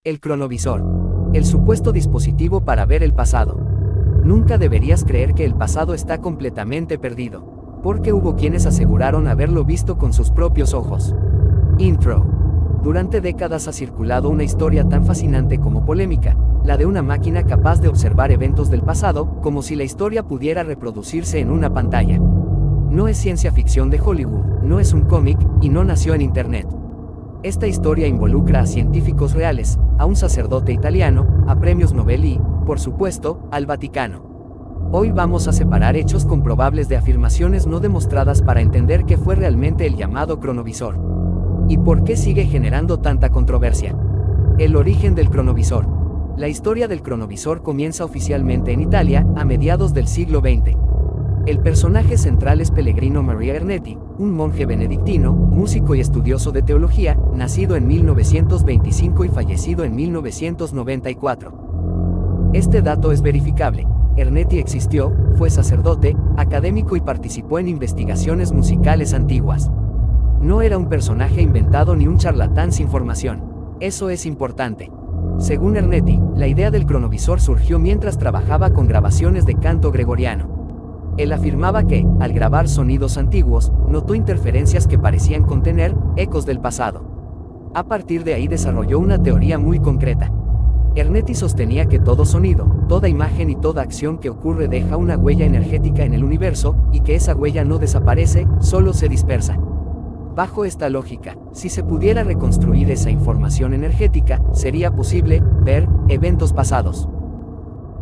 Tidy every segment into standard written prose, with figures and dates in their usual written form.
El cronovisor. El supuesto dispositivo para ver el pasado. Nunca deberías creer que el pasado está completamente perdido, porque hubo quienes aseguraron haberlo visto con sus propios ojos. Intro. Durante décadas ha circulado una historia tan fascinante como polémica, la de una máquina capaz de observar eventos del pasado, como si la historia pudiera reproducirse en una pantalla. No es ciencia ficción de Hollywood, no es un cómic, y no nació en Internet. Esta historia involucra a científicos reales, a un sacerdote italiano, a premios Nobel y, por supuesto, al Vaticano. Hoy vamos a separar hechos comprobables de afirmaciones no demostradas para entender qué fue realmente el llamado cronovisor. ¿Y por qué sigue generando tanta controversia? El origen del cronovisor. La historia del cronovisor comienza oficialmente en Italia, a mediados del siglo XX. El personaje central es Pellegrino Maria Ernetti, un monje benedictino, músico y estudioso de teología, nacido en 1925 y fallecido en 1994. Este dato es verificable. Ernetti existió, fue sacerdote, académico y participó en investigaciones musicales antiguas. No era un personaje inventado ni un charlatán sin formación. Eso es importante. Según Ernetti, la idea del cronovisor surgió mientras trabajaba con grabaciones de canto gregoriano. Él afirmaba que, al grabar sonidos antiguos, notó interferencias que parecían contener ecos del pasado. A partir de ahí desarrolló una teoría muy concreta. Ernetti sostenía que todo sonido, toda imagen y toda acción que ocurre deja una huella energética en el universo, y que esa huella no desaparece, solo se dispersa. Bajo esta lógica, si se pudiera reconstruir esa información energética, sería posible ver eventos pasados.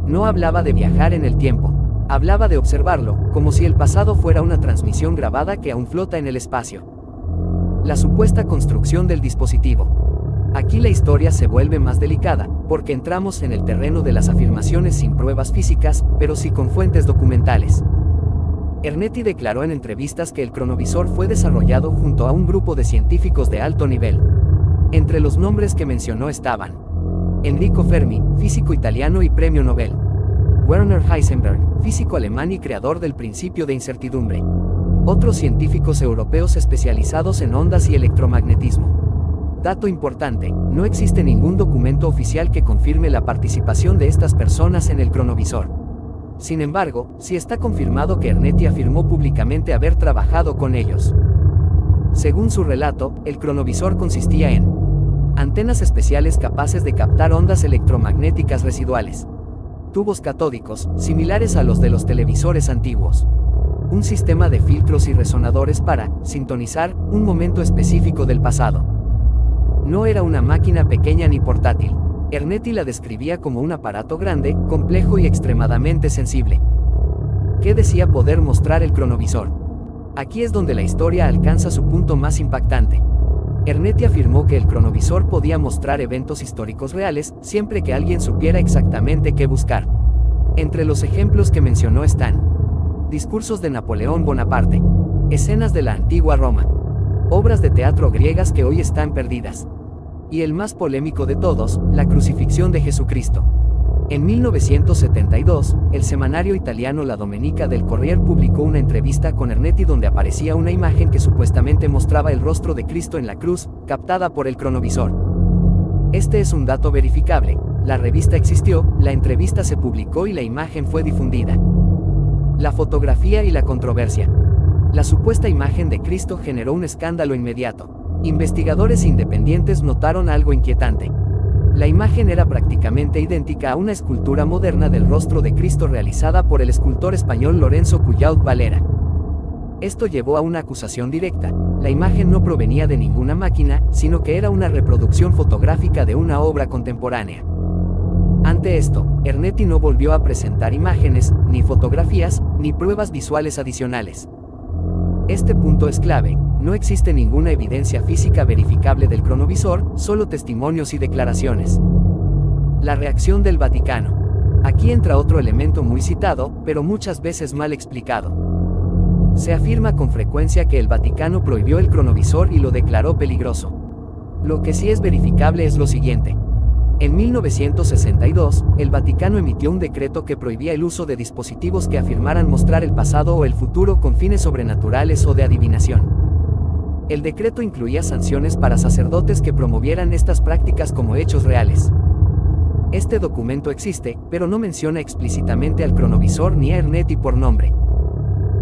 No hablaba de viajar en el tiempo. Hablaba de observarlo, como si el pasado fuera una transmisión grabada que aún flota en el espacio. La supuesta construcción del dispositivo. Aquí la historia se vuelve más delicada, porque entramos en el terreno de las afirmaciones sin pruebas físicas, pero sí con fuentes documentales. Ernetti declaró en entrevistas que el cronovisor fue desarrollado junto a un grupo de científicos de alto nivel. Entre los nombres que mencionó estaban Enrico Fermi, físico italiano y premio Nobel; Werner Heisenberg, físico alemán y creador del principio de incertidumbre; otros científicos europeos especializados en ondas y electromagnetismo. Dato importante, no existe ningún documento oficial que confirme la participación de estas personas en el cronovisor. Sin embargo, sí está confirmado que Ernetti afirmó públicamente haber trabajado con ellos. Según su relato, el cronovisor consistía en antenas especiales capaces de captar ondas electromagnéticas residuales, tubos catódicos, similares a los de los televisores antiguos, un sistema de filtros y resonadores para sintonizar un momento específico del pasado. No era una máquina pequeña ni portátil. Ernetti la describía como un aparato grande, complejo y extremadamente sensible. ¿Qué decía poder mostrar el cronovisor? Aquí es donde la historia alcanza su punto más impactante. Ernetti afirmó que el cronovisor podía mostrar eventos históricos reales, siempre que alguien supiera exactamente qué buscar. Entre los ejemplos que mencionó están discursos de Napoleón Bonaparte, escenas de la antigua Roma, obras de teatro griegas que hoy están perdidas, y el más polémico de todos, la crucifixión de Jesucristo. En 1972, el semanario italiano La Domenica del Corriere publicó una entrevista con Ernetti donde aparecía una imagen que supuestamente mostraba el rostro de Cristo en la cruz, captada por el cronovisor. Este es un dato verificable. La revista existió, la entrevista se publicó y la imagen fue difundida. La fotografía y la controversia. La supuesta imagen de Cristo generó un escándalo inmediato. Investigadores independientes notaron algo inquietante. La imagen era prácticamente idéntica a una escultura moderna del rostro de Cristo realizada por el escultor español Lorenzo Cullaut Valera. Esto llevó a una acusación directa. La imagen no provenía de ninguna máquina, sino que era una reproducción fotográfica de una obra contemporánea. Ante esto, Ernetti no volvió a presentar imágenes, ni fotografías, ni pruebas visuales adicionales. Este punto es clave. No existe ninguna evidencia física verificable del cronovisor, solo testimonios y declaraciones. La reacción del Vaticano. Aquí entra otro elemento muy citado, pero muchas veces mal explicado. Se afirma con frecuencia que el Vaticano prohibió el cronovisor y lo declaró peligroso. Lo que sí es verificable es lo siguiente. En 1962, el Vaticano emitió un decreto que prohibía el uso de dispositivos que afirmaran mostrar el pasado o el futuro con fines sobrenaturales o de adivinación. El decreto incluía sanciones para sacerdotes que promovieran estas prácticas como hechos reales. Este documento existe, pero no menciona explícitamente al cronovisor ni a Ernetti por nombre.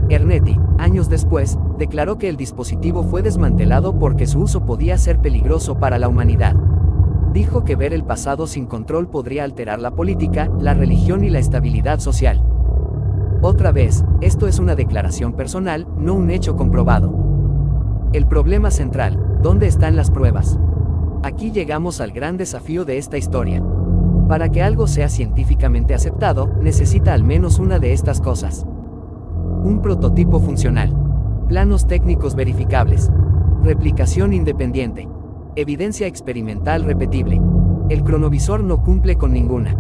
Ernetti, años después, declaró que el dispositivo fue desmantelado porque su uso podía ser peligroso para la humanidad. Dijo que ver el pasado sin control podría alterar la política, la religión y la estabilidad social. Otra vez, esto es una declaración personal, no un hecho comprobado. El problema central, ¿dónde están las pruebas? Aquí llegamos al gran desafío de esta historia. Para que algo sea científicamente aceptado, necesita al menos una de estas cosas. Un prototipo funcional. Planos técnicos verificables. Replicación independiente. Evidencia experimental repetible. El cronovisor no cumple con ninguna.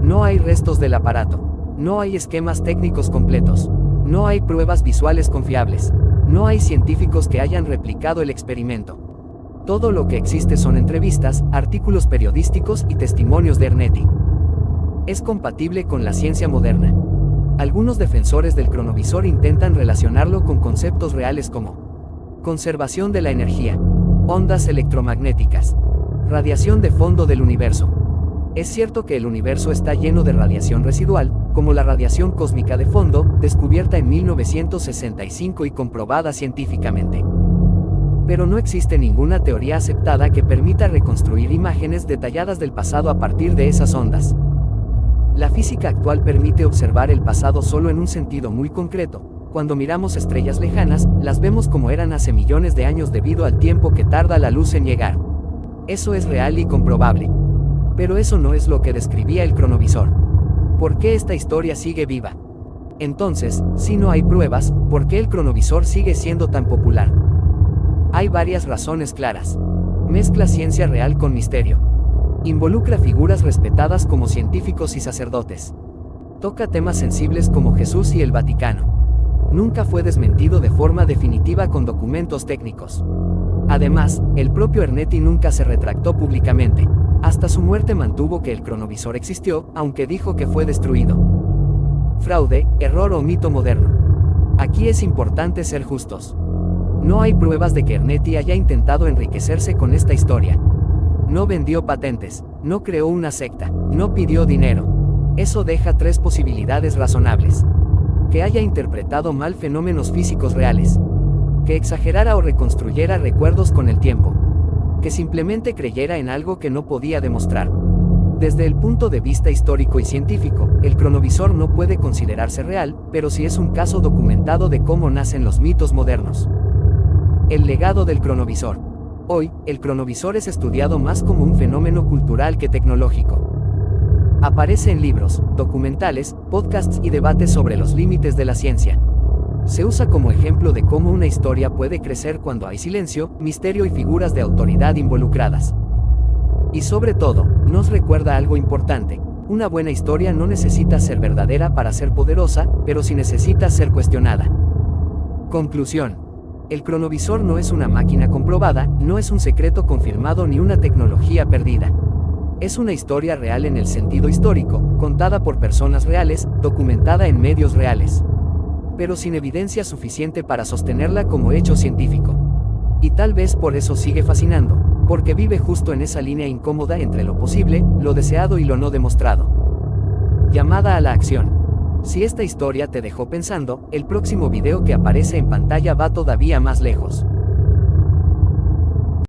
No hay restos del aparato. No hay esquemas técnicos completos. No hay pruebas visuales confiables. No hay científicos que hayan replicado el experimento. Todo lo que existe son entrevistas, artículos periodísticos y testimonios de Ernetti. Es compatible con la ciencia moderna. Algunos defensores del cronovisor intentan relacionarlo con conceptos reales como conservación de la energía, ondas electromagnéticas, radiación de fondo del universo. Es cierto que el universo está lleno de radiación residual, como la radiación cósmica de fondo, descubierta en 1965 y comprobada científicamente. Pero no existe ninguna teoría aceptada que permita reconstruir imágenes detalladas del pasado a partir de esas ondas. La física actual permite observar el pasado solo en un sentido muy concreto. Cuando miramos estrellas lejanas, las vemos como eran hace millones de años debido al tiempo que tarda la luz en llegar. Eso es real y comprobable. Pero eso no es lo que describía el cronovisor. ¿Por qué esta historia sigue viva? Entonces, si no hay pruebas, ¿por qué el cronovisor sigue siendo tan popular? Hay varias razones claras. Mezcla ciencia real con misterio. Involucra figuras respetadas como científicos y sacerdotes. Toca temas sensibles como Jesús y el Vaticano. Nunca fue desmentido de forma definitiva con documentos técnicos. Además, el propio Ernetti nunca se retractó públicamente. Hasta su muerte mantuvo que el cronovisor existió, aunque dijo que fue destruido. Fraude, error o mito moderno. Aquí es importante ser justos. No hay pruebas de que Ernetti haya intentado enriquecerse con esta historia. No vendió patentes, no creó una secta, no pidió dinero. Eso deja tres posibilidades razonables. Que haya interpretado mal fenómenos físicos reales. Que exagerara o reconstruyera recuerdos con el tiempo. Que simplemente creyera en algo que no podía demostrar. Desde el punto de vista histórico y científico, el cronovisor no puede considerarse real, pero sí es un caso documentado de cómo nacen los mitos modernos. El legado del cronovisor. Hoy, el cronovisor es estudiado más como un fenómeno cultural que tecnológico. Aparece en libros, documentales, podcasts y debates sobre los límites de la ciencia. Se usa como ejemplo de cómo una historia puede crecer cuando hay silencio, misterio y figuras de autoridad involucradas. Y sobre todo, nos recuerda algo importante: una buena historia no necesita ser verdadera para ser poderosa, pero sí necesita ser cuestionada. Conclusión. El cronovisor no es una máquina comprobada, no es un secreto confirmado ni una tecnología perdida. Es una historia real en el sentido histórico, contada por personas reales, documentada en medios reales. Pero sin evidencia suficiente para sostenerla como hecho científico. Y tal vez por eso sigue fascinando, porque vive justo en esa línea incómoda entre lo posible, lo deseado y lo no demostrado. Llamada a la acción. Si esta historia te dejó pensando, el próximo video que aparece en pantalla va todavía más lejos.